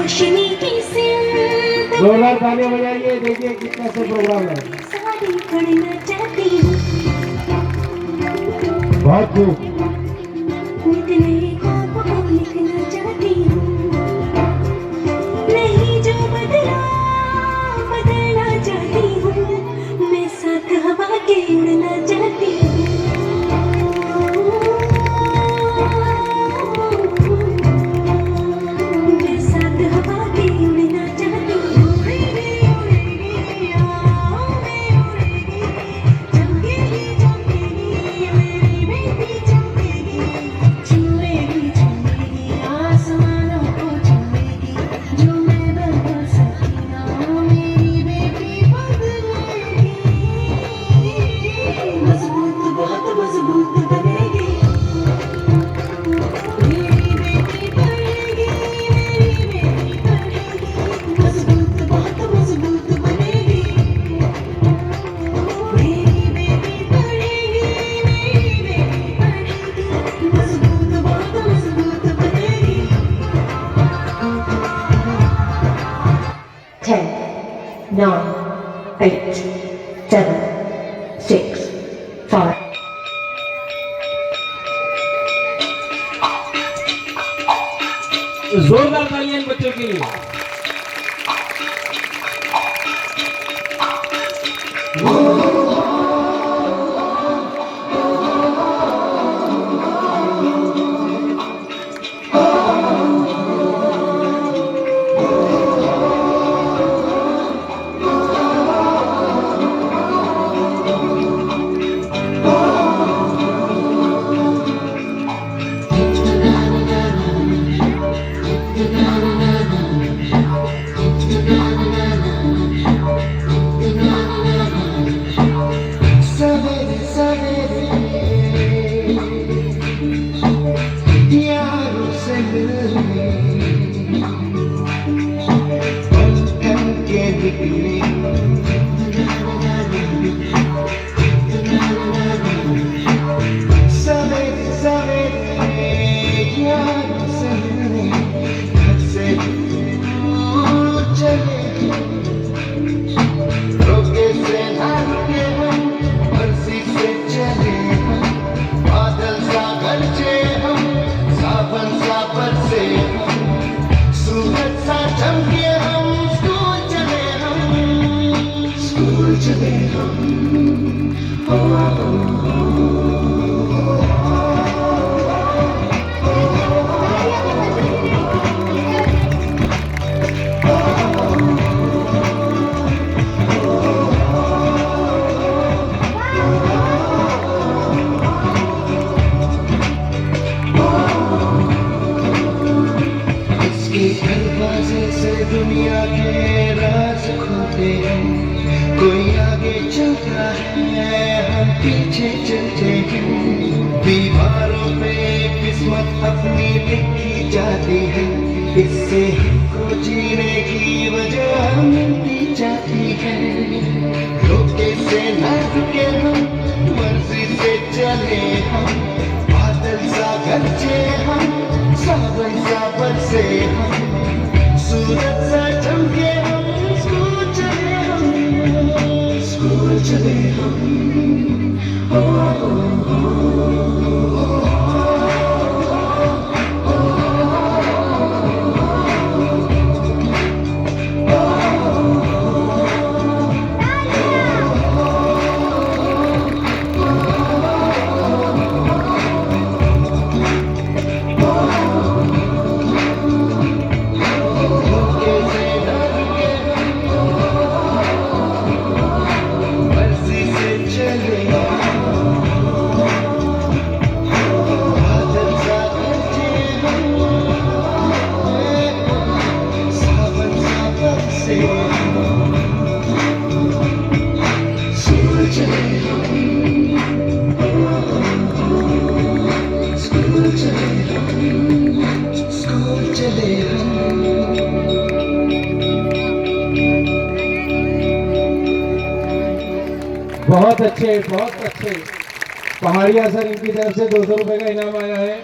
रोशनी की सिमत जोरदार तालियां बजाइए, देखिए कितना अच्छा प्रोग्राम है। सारी पढ़ना चाहती हूँ, बहुत खूब। इतने ख्वाबों लिखना चाहती हूँ, नहीं जो बदला बदलना चाहती हूँ, मैं साथ हवा के उड़ना चाहती हूँ। मैं साथ हवा के उड़ना चाहती हूँ। चमकेगी चमकेगी मेरी बेटी चमकेगी, छुएगी छुएगी आसमानों को छुएगी, जो मैं बदल सकी ना मेरी बेटी बदलेगी, मजबूत बहुत मजबूत बनेगी, मेरी बेटी पढ़ेगी, मेरी बेटी पढ़ेगी, मजबूत बहुत मजबूत बनेगी, मेरी बेटी पढ़ेगी, मेरी बेटी पढ़ेगी, मजबूत बहुत मजबूत बनेगी। 10, 9, 8, 7, 6, 5. जोरदार तालियां इन बच्चों के लिए। सवेरे सवेरे यारों से मिलने बचपन के निकले, सवेरे सवेरे यारों से मिलने घर से दूर चले, रोके से ना रुके हम, मर्जी से चले हम, बादल सा गरजे हम, सावन सा बरसे हम, सूरज सा चमके हम, स्कूल चले हम, स्कूल चले हम। इसके दरवाजे से दुनिया के राज खुलते हैं, कोई आगे चलता है हम पीछे चलते हैं, दीवारों पे किस्मत अपनी लिखी जाती है, इससे हमको जीने की वजह मिलती जाती है, रोके से ना रुके हम, मर्जी से चले हम, बादल सा गरजे हम, सावन सा बरसे हम, सूरज सा चमके हम, स्कूल चले हम, स्कूल चले हम। मर्जी से चले बादल सा गरजे हम, सावन सा बरसे हम, स्कूल चले हम, स्कूल चले हम, स्कूल चले हम। बहुत अच्छे, बहुत अच्छे। पहाड़िया सर इनकी तरफ से 200 रुपए का इनाम आया है।